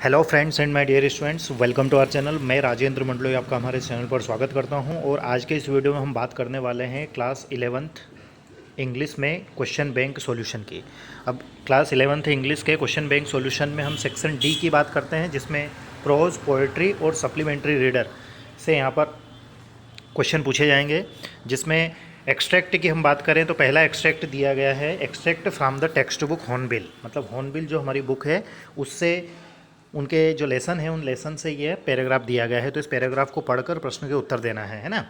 Hello friends and my dear students, welcome to our channel. मैं राजेंद्र मंडलोई आपका हमारे channel पर स्वागत करता हूं और आज के इस वीडियो में हम बात करने वाले हैं क्लास 11th इंग्लिश में क्वेश्चन बैंक सॉल्यूशन की। अब क्लास 11th इंग्लिश के क्वेश्चन बैंक सॉल्यूशन में हम सेक्शन डी की बात करते हैं, जिसमें प्रोज, पोएट्री और सप्लीमेंट्री रीडर से यहाँ पर क्वेश्चन पूछे जाएंगे। जिसमें एक्सट्रैक्ट की हम बात करें तो पहला एक्सट्रैक्ट दिया गया है, extract from the text book hornbill. मतलब हॉर्नबिल जो हमारी बुक है उससे उनके जो लेसन है उन लेसन से ये पैराग्राफ दिया गया है। तो इस पैराग्राफ को पढ़कर प्रश्न के उत्तर देना है ना।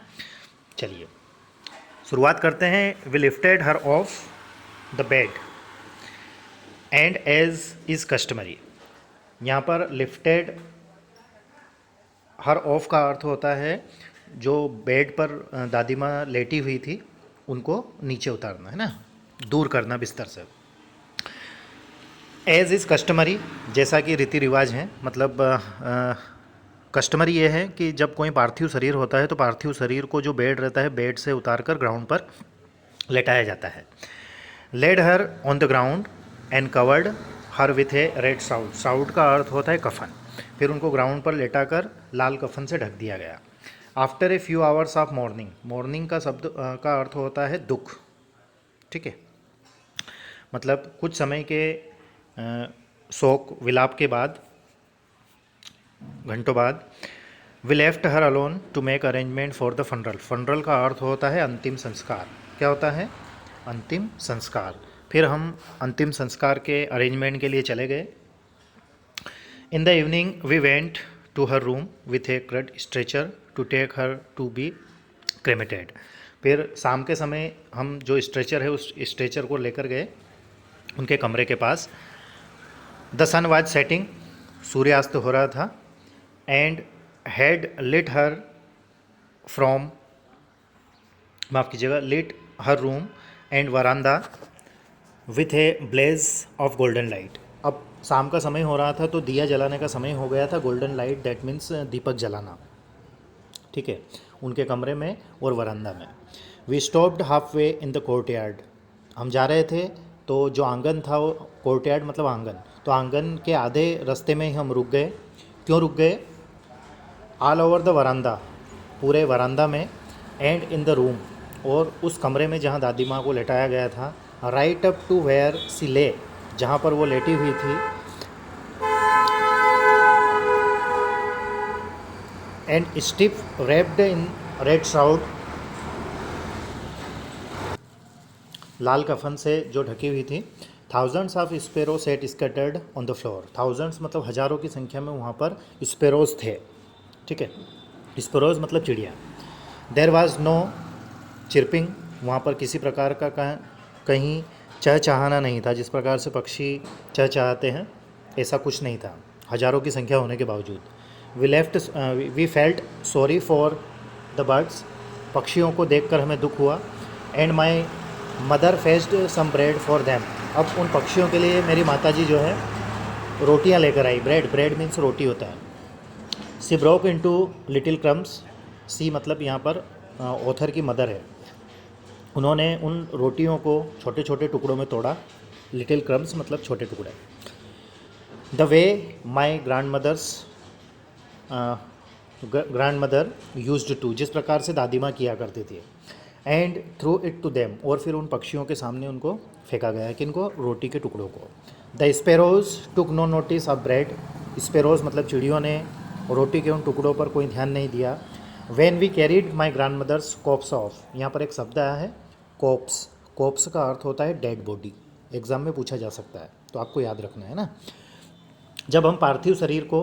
चलिए शुरुआत करते हैं। We lifted her off the bed and as is customary. यहाँ पर लिफ्टेड हर ऑफ का अर्थ होता है जो बेड पर दादी माँ लेटी हुई थी उनको नीचे उतारना, है ना, दूर करना बिस्तर से। एज इज़ कस्टमरी, जैसा कि रीति रिवाज है। मतलब कस्टमरी ये है कि जब कोई पार्थिव शरीर होता है तो पार्थिव शरीर को जो बेड रहता है बेड से उतार कर ग्राउंड पर लेटाया जाता है। Laid her on the ground and covered her with a red shroud. Shroud का अर्थ होता है कफन। फिर उनको ग्राउंड पर लेटा कर लाल कफन से ढक दिया गया। After a few hours of morning, morning का शब्द का अर्थ होता है दुख, ठीक है। मतलब कुछ समय के शोक विलाप के बाद, घंटों बाद, we left her alone to make arrangement for the funeral. Funeral का अर्थ होता है अंतिम संस्कार। क्या होता है? अंतिम संस्कार। फिर हम अंतिम संस्कार के अरेंजमेंट के लिए चले गए। In the evening we went to her room with a crude stretcher to take her to be cremated. फिर शाम के समय हम जो स्ट्रेचर है उस स्ट्रेचर को लेकर गए उनके कमरे के पास। द सन वाज सेटिंग, सूर्यास्त हो रहा था। And had lit her from, माफ़ कीजिएगा, lit her room and veranda with a blaze of golden light. अब शाम का समय हो रहा था तो दिया जलाने का समय हो गया था। गोल्डन लाइट दैट मीन्स दीपक जलाना, ठीक है, उनके कमरे में और वरांदा में। We stopped halfway in the courtyard. हम जा रहे थे तो जो आंगन था वो, कोर्ट यार्ड मतलब आंगन, तो आंगन के आधे रास्ते में ही हम रुक गए। क्यों रुक गए? ऑल ओवर द वरांदा, पूरे वरांदा में, एंड इन द रूम, और उस कमरे में जहाँ दादी माँ को लेटाया गया था। Right up to where she lay, जहाँ पर वो लेटी हुई थी। And stiff wrapped in red shroud, लाल कफन से जो ढकी हुई थी। Thousands of sparrow set scattered on the floor. Thousands मतलब हज़ारों की संख्या में वहाँ पर स्पेरोज थे, ठीक है। स्पेरोज मतलब चिड़िया। देर वाज नो चिरपिंग, वहाँ पर किसी प्रकार का कहीं चहचहाना नहीं था। जिस प्रकार से पक्षी चहचहाते हैं ऐसा कुछ नहीं था, हज़ारों की संख्या होने के बावजूद। We felt sorry for the birds, पक्षियों को देखकर हमें दुख हुआ। And my mother fetched some bread for them. अब उन पक्षियों के लिए मेरी माताजी जो है रोटियां लेकर आई। ब्रेड मीन्स रोटी होता है। सी ब्रोक इनटू लिटिल क्रम्स। सी मतलब यहाँ पर ऑथर की मदर है। उन्होंने उन रोटियों को छोटे छोटे टुकड़ों में तोड़ा। लिटिल क्रम्स मतलब छोटे टुकड़े। The way my grandmother used to, जिस प्रकार से दादी माँ किया करती थी। And threw it to them, और फिर उन पक्षियों के सामने उनको फेंका गया, किनको? रोटी के टुकड़ों को। The sparrows took no notice of bread. Sparrows मतलब चिड़ियों ने रोटी के उन टुकड़ों पर कोई ध्यान नहीं दिया। When we carried my grandmother's corpse off, यहाँ पर एक शब्द आया है कॉप्स। कॉप्स का अर्थ होता है डेड बॉडी। एग्जाम में पूछा जा सकता है तो आपको याद रखना है ना। जब हम पार्थिव शरीर को,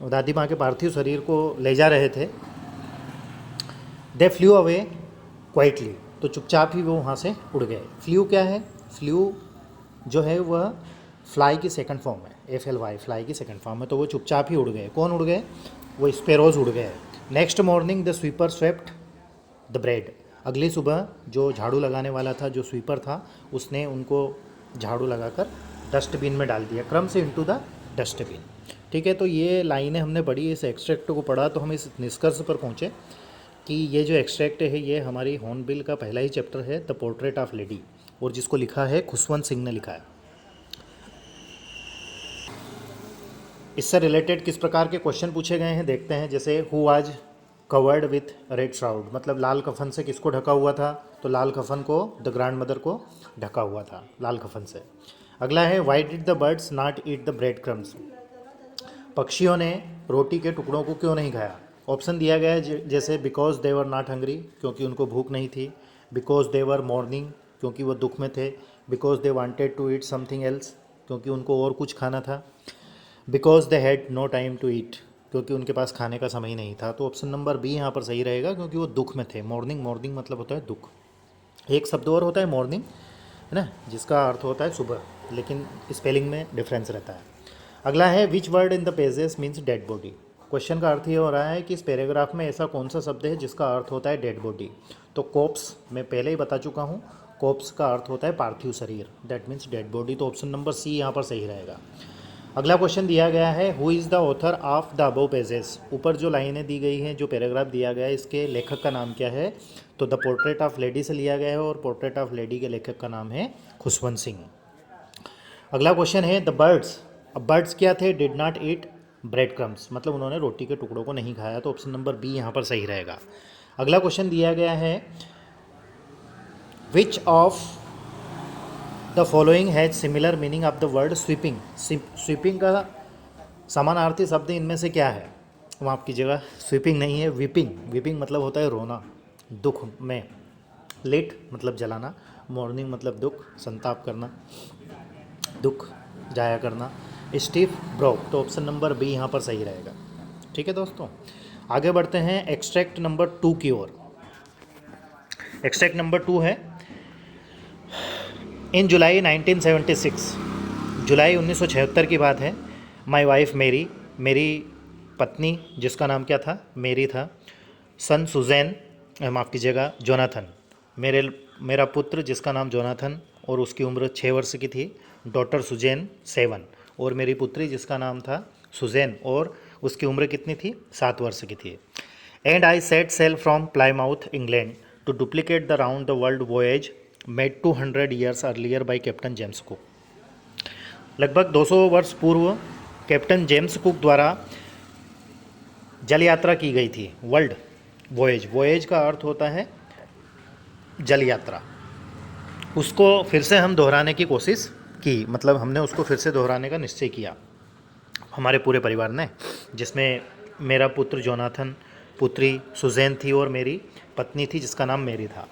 दादी माँ के पार्थिव शरीर को ले जा रहे थे, दे फ्लू अवे क्वाइटली, तो चुपचाप ही वो वहाँ से उड़ गए। फ्लू क्या है? फ्लू जो है वह फ्लाई की सेकंड फॉर्म है, FLY, फ्लाई की सेकंड फॉर्म है। तो वो चुपचाप ही उड़ गए। कौन उड़ गए? वो स्पेरोज उड़ गए। Next morning the sweeper swept the bread. अगली सुबह जो झाड़ू लगाने वाला था, जो स्वीपर था, उसने उनको झाड़ू लगाकर डस्टबिन में डाल दिया। क्रम से इनटू द डस्टबिन, ठीक है। तो ये लाइनें हमने पढ़ी, इस एक्सट्रैक्ट को पढ़ा तो हम इस निष्कर्ष पर पहुँचे कि ये जो एक्सट्रैक्ट है ये हमारी हॉर्नबिल का पहला ही चैप्टर है, द पोर्ट्रेट ऑफ लेडी, और जिसको लिखा है खुशवंत सिंह ने लिखा है। इससे रिलेटेड किस प्रकार के क्वेश्चन पूछे गए हैं देखते हैं। जैसे who was covered with red shroud, मतलब लाल कफन से किसको ढका हुआ था, तो लाल कफन को द ग्रैंड मदर को ढका हुआ था लाल कफन से। अगला है why did the birds not eat the bread crumbs, पक्षियों ने रोटी के टुकड़ों को क्यों नहीं खाया। ऑप्शन दिया गया है जैसे because they were not hungry, क्योंकि उनको भूख नहीं थी, बिकॉज दे वर मॉर्निंग, क्योंकि वो दुख में थे, because they wanted to eat something else, क्योंकि उनको और कुछ खाना था, because they had no time to eat, क्योंकि उनके पास खाने का समय नहीं था। तो ऑप्शन नंबर बी यहाँ पर सही रहेगा, क्योंकि वो दुख में थे। मॉर्निंग, मॉर्निंग मतलब होता है दुख। एक शब्द और होता है मॉर्निंग, है ना, जिसका अर्थ होता है सुबह, लेकिन स्पेलिंग में डिफरेंस रहता है। अगला है which word in the pages means dead body. Question का अर्थ ये हो रहा है कि इस पैराग्राफ में ऐसा कौन सा शब्द है जिसका अर्थ होता है डेड बॉडी। तो कोप्स मैं पहले ही बता चुका हूँ, कोप्स का अर्थ होता है पार्थिव शरीर, दैट मीन्स डेड बॉडी। तो ऑप्शन नंबर सी यहाँ पर सही रहेगा। अगला क्वेश्चन दिया गया है who is the author of the above pages. ऊपर जो लाइनें दी गई हैं, जो पैराग्राफ दिया गया है, इसके लेखक का नाम क्या है, तो द पोर्ट्रेट ऑफ लेडी से लिया गया है, और पोर्ट्रेट ऑफ लेडी के लेखक का नाम है खुशवंत सिंह। अगला क्वेश्चन है द बर्ड्स, अब बर्ड्स क्या थे, did not eat bread crumbs, मतलब उन्होंने रोटी के टुकड़ों को नहीं खाया। तो ऑप्शन नंबर बी यहाँ पर सही रहेगा। अगला क्वेश्चन दिया गया है which of the following has similar meaning of the word sweeping. Sweeping का समानार्थी शब्द इनमें से क्या है, माफ़ कीजिएगा, स्वीपिंग नहीं है, वीपिंग। वीपिंग मतलब होता है रोना, दुख में। लेट मतलब जलाना, मॉर्निंग मतलब दुख, संताप करना, दुख जाया करना। स्टीफ ब्रोक, तो ऑप्शन नंबर बी यहाँ पर सही रहेगा। ठीक है दोस्तों, आगे बढ़ते हैं एक्सट्रैक्ट नंबर 2 की ओर। एक्सट्रैक्ट नंबर 2 है इन जुलाई 1976, जुलाई 1976 की बात है। माई वाइफ मेरी, मेरी पत्नी जिसका नाम क्या था, मेरी था। सन सुजैन, माफ़ कीजिएगा जोनाथन, मेरा पुत्र जिसका नाम जोनाथन और उसकी उम्र 6 वर्ष की थी। डॉटर सुजैन 7, और मेरी पुत्री जिसका नाम था सुजैन और उसकी उम्र कितनी थी, 7 वर्ष की थी। And I set sail from Plymouth England to duplicate the round the world voyage made 200 years earlier by Captain James Cook. लगभग 200 वर्ष पूर्व कैप्टन जेम्स कुक द्वारा जल यात्रा की गई थी। वर्ल्ड वॉयज, वॉयज का अर्थ होता है जल यात्रा। उसको फिर से हम दोहराने की कोशिश की, मतलब हमने उसको फिर से दोहराने का निश्चय किया हमारे पूरे परिवार ने, जिसमें मेरा पुत्र जोनाथन, पुत्री सुजैन थी और मेरी पत्नी थी जिसका नाम मेरी था।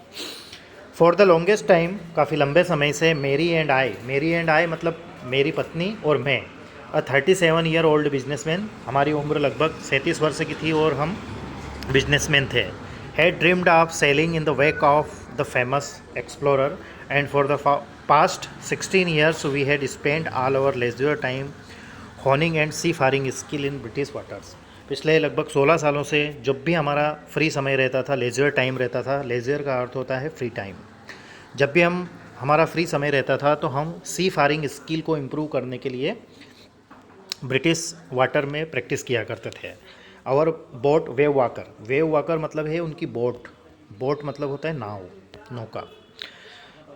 फॉर द लॉन्गेस्ट टाइम, काफ़ी लंबे समय से मेरी एंड आई मतलब मेरी पत्नी और मैं, 37 ईयर ओल्ड बिजनेसमैन, हमारी उम्र लगभग 37 वर्ष की थी और हम बिजनेसमैन थे, had dreamed of sailing in the wake of the famous explorer and for the past 16 years we had spend all our leisure time honing and seafaring skill in British waters. पिछले लगभग 16 सालों से जब भी हमारा free समय रहता था, लेजर टाइम रहता था, लेजर का अर्थ होता है फ्री टाइम, जब भी हमारा फ्री समय रहता था तो हम सी फारिंग स्किल को इम्प्रूव करने के लिए ब्रिटिश वाटर में प्रैक्टिस किया करते थे। और बोट वेव वाकर मतलब है उनकी बोट, बोट मतलब होता है नाव, नौका।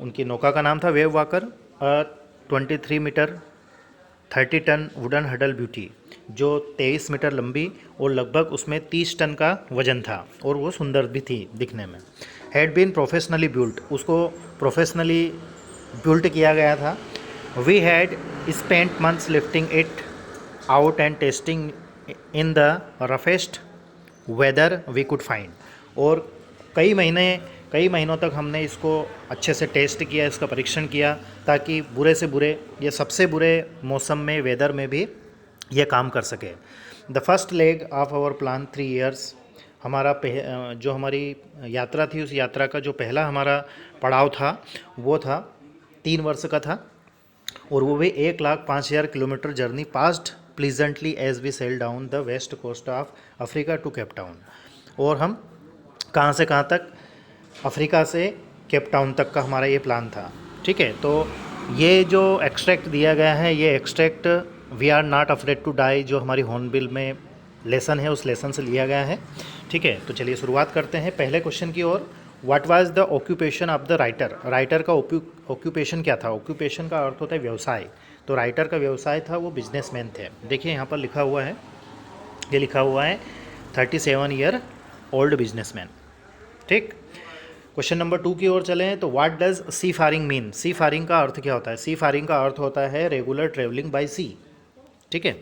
उनकी नौका का नाम था Wave Walker. 23 metre 30 ton wooden हडल ब्यूटी, जो 23 मीटर लंबी और लगभग उसमें 30 टन का वजन था, और वो सुंदर भी थी दिखने में। हैड बीन प्रोफेशनली बिल्ट, उसको प्रोफेशनली बिल्ट किया गया था। We had spent months fitting it out and testing in the roughest weather we could find, और कई महीनों तक हमने इसको अच्छे से टेस्ट किया, इसका परीक्षण किया, ताकि बुरे से बुरे या सबसे बुरे मौसम में, वेदर में भी ये काम कर सके। The first leg of our plan 3 years, जो हमारी यात्रा थी, उस यात्रा का जो पहला हमारा पड़ाव था वो था 3 वर्ष का था, और वो भी 1,05,000 kilometre journey passed pleasantly as we sail down the west coast of Africa to Cape Town. और हम कहाँ से कहाँ तक, अफ्रीका से केप टाउन तक का हमारा ये प्लान था। ठीक है, तो ये जो एक्सट्रैक्ट दिया गया है, ये extract we are not afraid to die, जो हमारी हॉर्नबिल में लेसन है, उस लेसन से लिया गया है। ठीक है, तो चलिए शुरुआत करते हैं पहले क्वेश्चन की ओर। What was the occupation of the writer, writer का ऑक्यूपेशन क्या था। ऑक्यूपेशन का अर्थ होता है व्यवसाय, तो राइटर का व्यवसाय था, वो बिजनेसमैन थे। देखिए यहाँ पर लिखा हुआ है, ये लिखा हुआ है 37 ईयर ओल्ड बिजनेसमैन। ठीक, क्वेश्चन नंबर 2 की ओर चलें तो व्हाट डज सी फारिंग मीन। सी फारिंग का अर्थ क्या होता है? सी फारिंग का अर्थ होता है रेगुलर ट्रेवलिंग बाय सी। ठीक है,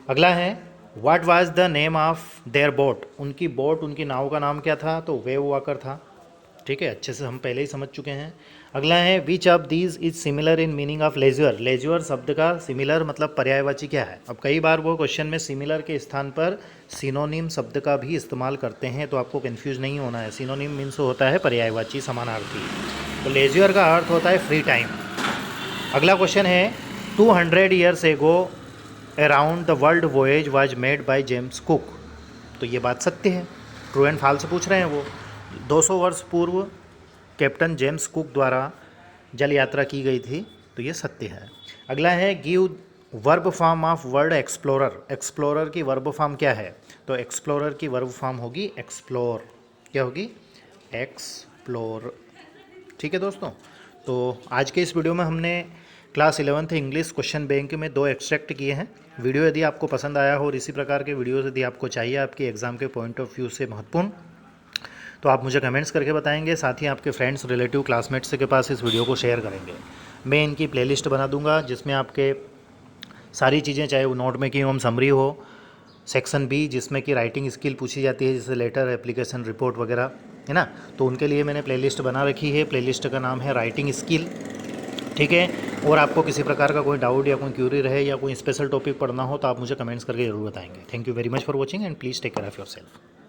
अगला है what was the name of their boat. उनकी बोट, उनकी नाव का नाम क्या था? तो वेव वॉकर था। ठीक है, अच्छे से हम पहले ही समझ चुके हैं। अगला है which of these is similar in meaning of leisure. Leisure शब्द का सिमिलर मतलब पर्यायवाची क्या है? अब कई बार वो क्वेश्चन में सिमिलर के स्थान पर सिनोनिम शब्द का भी इस्तेमाल करते हैं, तो आपको कंफ्यूज नहीं होना है। सिनोनिम मीन्स होता है पर्यायवाची, समानार्थी। तो लेज्यूर का अर्थ होता है फ्री टाइम। अगला क्वेश्चन है 200 years ago around the world voyage was made by James cook. तो ये बात सत्य है, ट्रू एंड फॉल्स पूछ रहे हैं वो। 200 वर्ष पूर्व कैप्टन जेम्स कुक द्वारा जल यात्रा की गई थी, तो ये सत्य है। अगला है give verb form of word explorer. Explorer की वर्ब फॉर्म क्या है? तो एक्सप्लोरर की वर्ब फॉर्म होगी एक्सप्लोर। क्या होगी? एक्सप्लोर। ठीक है दोस्तों, तो आज के इस वीडियो में हमने class 11th English question bank में 2 एक्सट्रैक्ट किए हैं। वीडियो यदि आपको पसंद आया हो और इसी प्रकार के वीडियोस यदि आपको चाहिए आपके एग्ज़ाम के पॉइंट ऑफ व्यू से महत्वपूर्ण, तो आप मुझे कमेंट्स करके बताएंगे। साथ ही आपके फ्रेंड्स, रिलेटिव, क्लासमेट्स के पास इस वीडियो को शेयर करेंगे। मैं इनकी प्लेलिस्ट बना दूंगा जिसमें आपके सारी चीज़ें, चाहे वो नोट मेकिंग एवं समरी हो, सेक्शन बी जिसमें कि राइटिंग स्किल पूछी जाती है, जैसे लेटर, एप्लीकेशन, रिपोर्ट वगैरह, है ना, तो उनके लिए मैंने प्लेलिस्ट बना रखी है। प्लेलिस्ट का नाम है राइटिंग स्किल। ठीक है, और आपको किसी प्रकार का कोई डाउट या कोई क्यूरी रहे या कोई स्पेशल टॉपिक पढ़ना हो तो आप मुझे कमेंट्स करके ज़रूर बताएंगे। Thank you very much for watching and please take care of yourself.